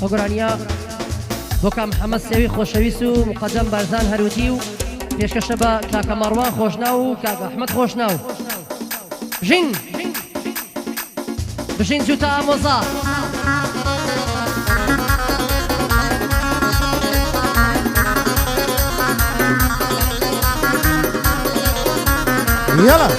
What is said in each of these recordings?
ئۆگرانیا بۆ کام محەممەد سێوی خۆشەویست و مقەدەم بارزان هەروتی و پێشکەشە بە کاکە مەڕوان خۆشناو و کاکە ئەحمەد خۆشناو بژین بژین جوتە ئامۆزا يلا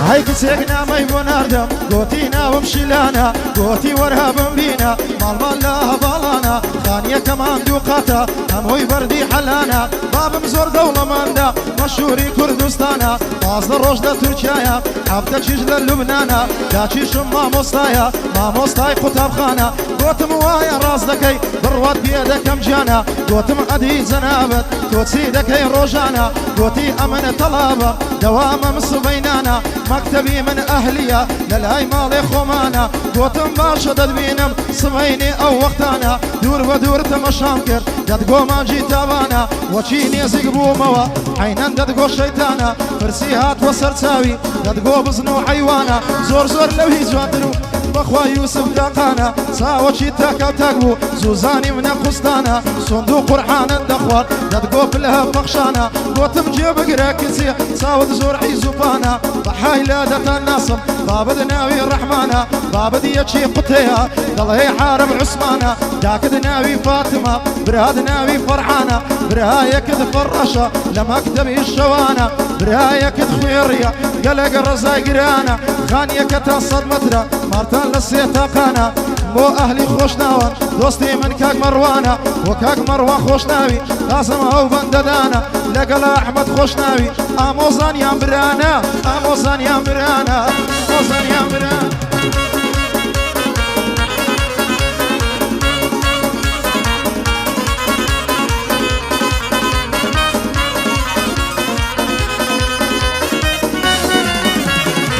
هاي كسيقنا ما يبون أردم قوتي ناوم شلانا قوتي ورهبم بينا مال لا بالانا خانية كمان دوقاتا هموي بردي حلانا باب مزور دولة ماندا مشهوري كردستانا باز الروش دا تركيا حفظة جيجل لبنانا داچي شما مستايا ما مستاي قطاب خانا قوتم وايا راز دكي برواد بيدكم جانا قوتم عدي زنابت توتسي دكي روجانا قوتي أمن طلابة دوام مصبينانا مكتبي من أهلية للاي مالي خمانا قوتم باشا دبينم سميني أو وقتانا دور ودور تمشامكر دادقو ما جيتابانا وچيني زيق بوموا عينان دادقو شيطانا فرسيهات وسرساوي دادقو بزنو حيوانا زور زور لوهي جوادرو بخوا يوسف داقانا ساوچي تاكاو تاقبو زوزاني من قسطانا صندوق قرحان الدخوار دادقو بلها بخشانا قوتم جيب قراكسي ساود زور عيزوبانا بحاي لادة الناصم بابد ناوي الرحمانا بابد يتشي قطيها قلهي حارب عثمانا داكد ناوي فاطمة برهاد ناوي فرحانا برهاية كد فرشة لمكتب الشوانا برهاية كد خيرية قلق الرزاي قرانا خانية كتا صدمتنا مارتان لسيتا قانا بو أهلي خوشناوان دوستي من كاك مروانا وكاك مروان خوشناوي قاسم أو بنددانا لقل أحمد خوشناوي آموزان يا برانا آموزان يا برانا آموزان يا برانا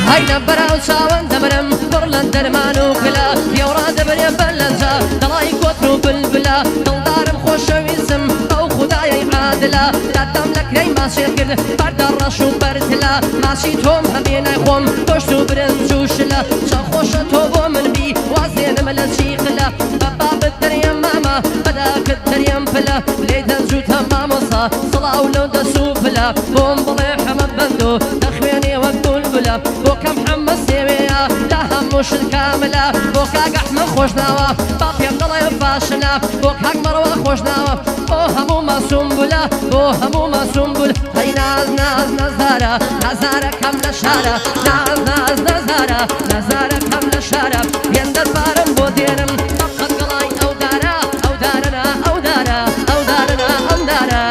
هاي نبرا وساوان دمرم برلن درمانو كلا يورا دبر بلنزا دلاي كوترو بالبلا دلدارم خوشويزم او خداي عادلا دادم لك ري ماشي كر برد الرشو برتلا ماشي توم همين ايخوم پشتو برنزو شلا شخوش توبو من بي وازين ملسي خلا بابا بالدريم ماما بداك الدريم فلا ليدن زو تماموسا صلاة ولو دسو فلا بوم بلي حمد بندو تخويني وقتو البلا بوكا محمد سيويا لا هموش الكاملة بوكا أحمد خوشناوا باقي عبدالله يفاشنا بوكا مروة خوشناوا بو همو ما سنبلا بو همو ما سنبلا هاي ناز ناز نزارة نزارة كم نشارة ناز ناز نزارة نزارة كم نشارة يندر بارم بودينم فقط قلاي أو دارا أو دارنا أو دارا أو دارنا أم دارا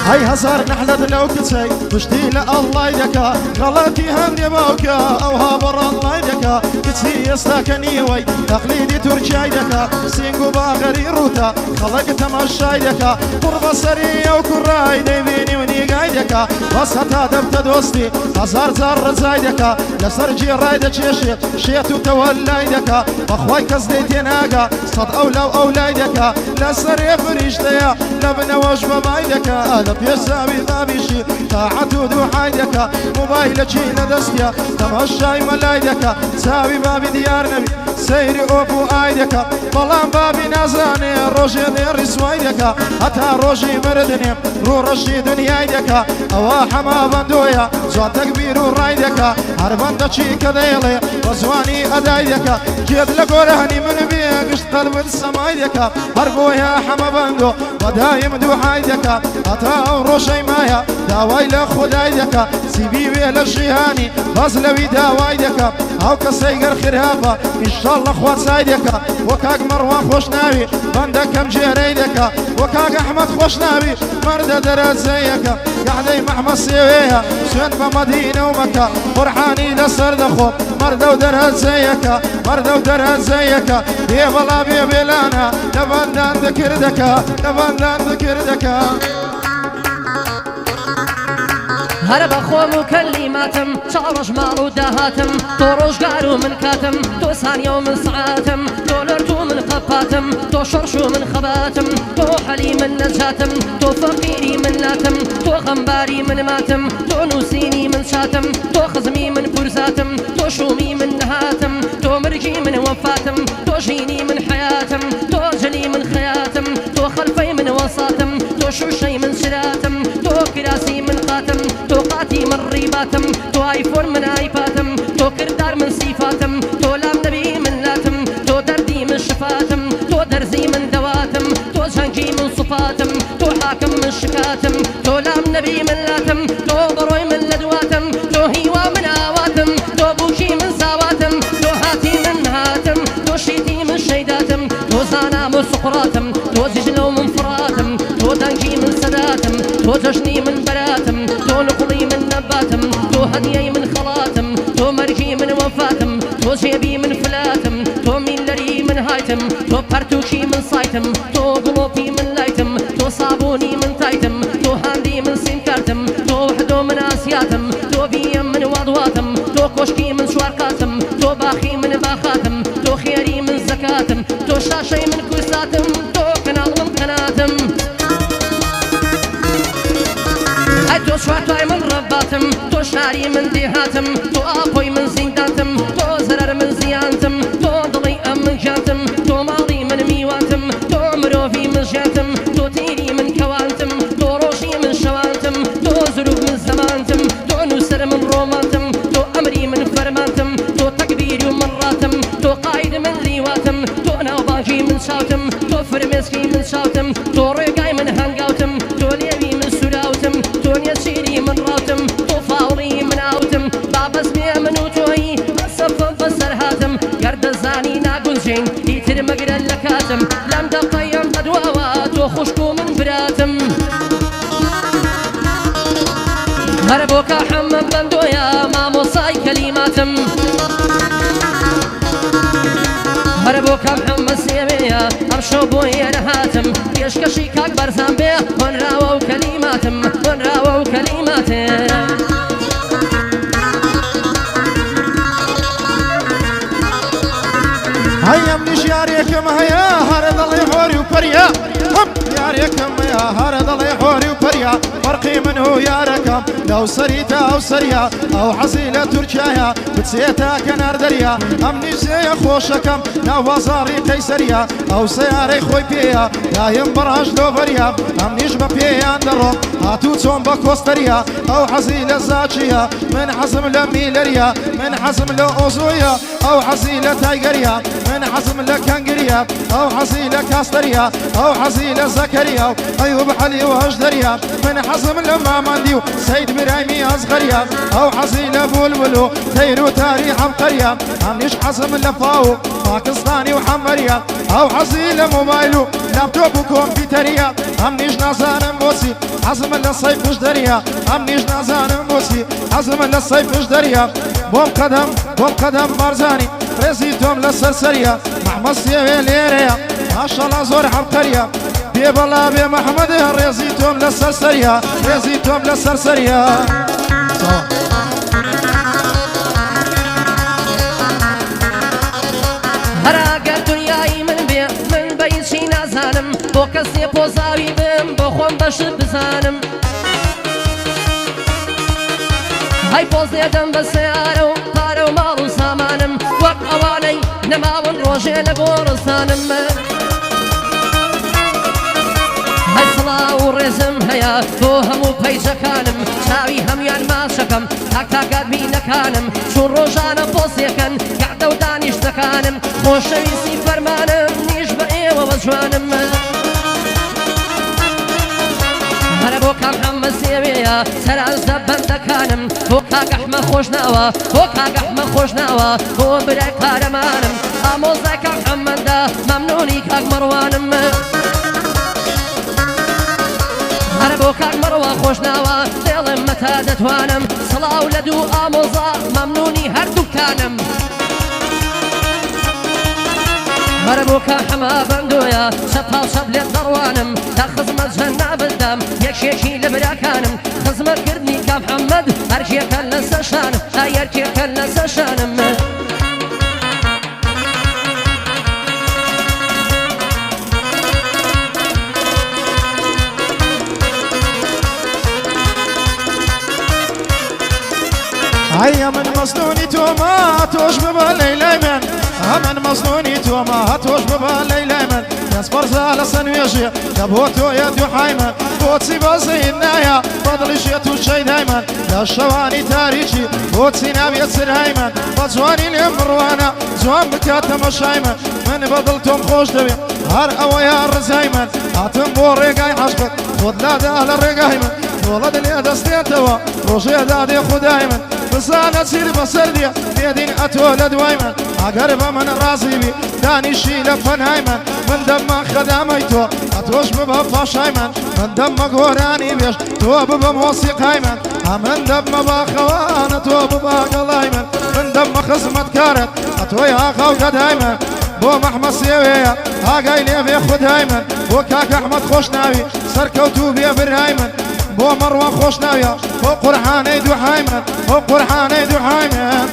هاي هزار نحلد لو كتسي بشتي الله يدكا غلطي هم يبوكا او هابر الله يدكا كتسي يستاكني وي تقليدي تركي يدكا سينقو باغري روتا خلق تمشى يدكا قرب سرية وكراي ديبيني ونيقا يدكا بس هتا دبت دوستي هزار زار زايدكا لسرجي رايدة شيشي شيتو تولى يدكا بخواي كزديتي ناقا صد اولا يدكا لسري فريشتيا لبنا وجبة بايدكا بيساوي ذابيشي طاعته دو حايدك موبايل شي لدستيا تمشاي ملايدك ساوي بابي ديار نبي سيري اوبو ايدك بلان بابي نازاني روجي دير سوايدك حتى روجي مردني رو رشي دنيايدك اواحا ما بندويا زوان تكبيرو رايدك هربان دشي كديلي وزواني ادايدك جيب لقورهني من بيه قشت قلب السمايدك هربويا حما بندو ودايم دو حايدك حتى روشي مايا داواي لخدايدك سيبي بيه للجيهاني بازلوي داوايدك او كسيقر خرافة ان شاء الله اخوات سايدك وكاك مروان خوشناوي بندكم جيريدك وكاك احمد خوشناوي مرد درات زيك قاعدي محمد سيويها سوين بمدينة ومكة فرحاني لسر دخوب مرد ودرات زيك مرد ودرات زيك بيه بلا بيه بلانا لبندان ذكردك لبندان ذكردك هەر بە خۆم و کەلیماتم چاڕەش ماڵ و داهاتم تۆ ڕۆژگار و من کاتم تۆ سانیە و من سعاتم تۆ لەرد و من قەپاتم تۆ شەڕش و من خەباتم تۆ حەلی من نەجاتم تۆ فەقیری من لاتم تۆ غەمباری من ماتم تۆ نووسینی من چاتم تۆ خزمی من پورزاتم تۆ شومی من نەهاتم تۆ مرگی من وەفاتم تۆ ژینی من حیاتم تۆ جەلی من خەیاتم تۆ خەلفەی من وەساتم تۆ شوشەی من شراتم تۆ کراسی من قاتم تۆ قاتی من ڕیباتم تۆ ئایفۆن من ئایپاتم تۆ کردار من سیفاتم تۆ لام نەبی من لاتم تۆ دەردی من شفاتم تۆ دەرزی من دەواتم تۆ جەنگی من سوپاتم تۆ حاکم من شکاتم تۆ لام نەبی من لاتم تۆ بەڕۆی من لە دواتم تۆ هیوا من ئاواتم تۆ بووکی من ساواتم تۆ هاتی من هاتم تۆ شیتی من شەیداتم تۆ زانام و سقراتم تۆ جژنە و من فراتم تۆ دەنگی من سەداتم تۆ جەژنی من بەراتم تۆ نقڵی من نەباتم تۆ هەدیەی من خەڵاتم تۆ مەرگی من وەفاتم تۆ جێبی من فلاتم تۆ میلەری من هایتم تۆ پەرتووکی من سایتم تۆ گڵۆپی من لایتم تۆ سابوونی من تایتم تۆ هاندی من سینکارتم تۆ وحدۆ من ئاسیاتم تۆ بیەم من وادواتم تۆ کۆشکی من شوارکاتم تۆ باخی من باخاتم تۆ خێری من زەکاتم تۆ شاشەی من کوساتم تۆ کەناڵم قەناتم ئەی تۆ شواتوای من ڕەباتم تۆ شاری من دێهاتم تۆ ئاپۆی من زینداتم تۆ زەرەر من زیانتم تۆ دڵی ئەم من ژاتم تۆ ماڵی من میوانتم تۆ مرۆڤی من ژاتم تۆ تیری من کەوانتم تۆ ڕۆژی من شەوانتم تۆ زروب من زەمانتم تۆ نووسەر من ڕۆمانتم تۆ ئەمری من فەرمانتم تۆ تەکبیر و من ڕاتم تۆ قاید من لیواتم تۆ ناوباژی من چاوتم تۆ فرمێسکی من چاوتم تۆ ڕێگای من هەنگاوتم تۆ لێوی من سوراوتم تۆ نێچیری من ڕاوتم تۆ فاوڵی من ئاوتم بابەزمێ من و تۆی بەسەفم بەسەر هاتم گەردەزانی ناگونجین ئیتر مەگرە لە کاتم لەم دەقەیەم بەدواوە تۆ خوشک و من براتم هەر بۆ کاحەمم بەندۆیە مامۆسای کەلیماتم هەر بۆ کام حەمە سێوەیە ئەم شەو بۆ ئێرە هاتم پێشکەشی کاک بەرزان بێ هۆنراوە و کەلیماتم هۆنراوە و کەلیماتم هەیەم نیش یارێکم هەیە هەرە دەڵێ هۆری و پەریا یارێکم هەیە هەرە دەڵێ هۆری و پەریا فەرقی من و یارەکەم لەو سەری تا ئەو سەریا ئەو حەزی لە تورکایە بچێتە کەنار دەریا ئەم نیشەیە خۆشەکەم ناو بازاڕی قەیسەریا ئەو سەیارەی خۆی پێیە دایم بەڕاش دۆڤەریا ئەم نیش بە پێیان دەڕۆم هاتوو چۆن بە کۆستەریا ئەو حەزی لە زاچیە من حەزم لە میلەریا من حەزم لە ئۆزۆیە ئەو حەزی لە تایگەریا من حەزم لە کەنگریا ئەو حەزی لە کاستەریا ئەو حەزی لە زەکەریا ئەیوب حەلی و هەژدەریا من حەزم لە مامەندی و سەید برایمی ئەزغەریا ئەو حەزی لە بولبول و تەیر و تاری حەمقەریا ئەمنیش حەزم لە پاو و پاکستانی و حەمەریا ئەو حەزی لە مۆبایل و لاپتۆپ و کۆمپیوتەریا ئەمنیش نازانم بۆچی حەزم لە سەیفش دەریا ئەمنیش نازانم بۆچی حەزم لە سەیفش دەریا بۆم قەدەم بارزانی ڕێزی تۆم لە سەرسەریا محمەد سێوێ لێرەیە ماشەڵا زۆر حەمقەریا بێ بەڵا بێ محەمەدە ڕێزی تۆم لە سەرسەریا ڕێزی تۆم لە سەرسەریا هەراگەر دنیایی من بێ من بە هیچی نازانم بۆ کەس نێ پۆزاوی بم بۆ خۆم بەشت بزانم هەی پۆز نێدەم بە سیارە و پارە و ماڵ و سامانم وەک ئەوانەی نەماون ڕۆژێ لە گۆڕستانم هەی سڵاو و ڕێزم هەیە بۆ هەموو پەیجەکانم چاوی هەمویان ماچەکەم تاک تاکات بینەکانم چون ڕۆژانە پۆسیەکەن گەعدە و دانیشتەکانم خۆشەویستی فەرمانم نیش بە ئێوە بە جوانم هەرە بۆ کام حەمە سێوەیە سەرانزە بەندەکانم بۆ کاگەحمە خۆش ناوە بۆ کاگەحمە خۆش ناوە بۆ برای قارەمانم ئامۆزای کاک حەمەندە مەمنوونی کاک مەڕوانم هەرە بۆ کاک مەڕەوە خۆش ناوە دێڵم مەتا دەتوانم سڵاو لە دوو ئامۆزا مەمنوونی هەردووکانم مربوك حما بندويا سبا وسبلي دروانم تا خزمة جهنا بالدم يكشيكي لبراكانم خزمة كردني كمحمد هرشيك لسا شانم هيرشيك لسا شانم هيا من مصنوني توما توش ببا ليلى من من مصنوني توما توش ببا ليلى من ناس برزالة سنويشي كبوتو يدو حيمن بوتسي بزينا يا فضل شيتو الشي دايما يا الشواني تاريخي بوتسي نابي يتصير هيمن بزواني الامروانا زوان بكاتم الشايمن من بضلتم خوش دبي هر اويا الرزايمن هاتم بوريقاي حشبك خود لا دال الرقايمن ولد اللي دستيتوا روشي دادي خدايمن بسانة سير بسردية بيدين أتولد وايمن أقرب من راسي بي داني شيلة فنهايمن من دمك خداميتو أتوش ببفاش هايمن من دمك وراني بيش تو ببموسيق هايمن من دم باخوان تو بباقلايمن من دم خزمت كارت أتوي هاخو قد هايمن بو محمد سيوية هاقاي لي بيخد هايمن بو كاك أحمد خوش ناوي سركوتو بيه برهايمن بو مروان خوش ناوية بو قرحان يدو حايمن بو قرحان يدو حايمن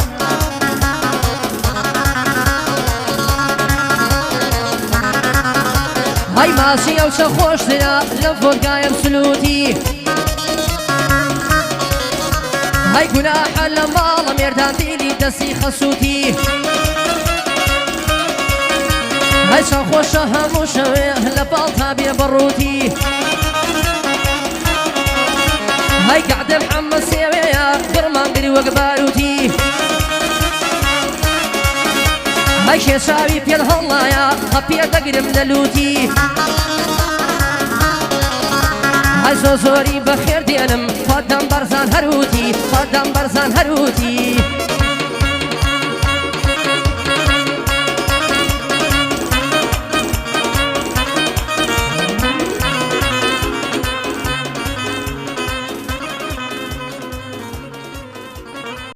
هاي ماشي او شخوش دنا لفوت قايم سلوتي هاي قناح لما ميردان ديلي دسي خسوتي هاي شخوش هموشوي لبالتا بيبروتي هاي قعد محمد سيويا قرمان قري وقباروتي هاي شيشاوي في الهلايا خبيا تقرم دلوتي هاي زوزوري بخير دينم قدام برزان هروتي قدام برزان هروتي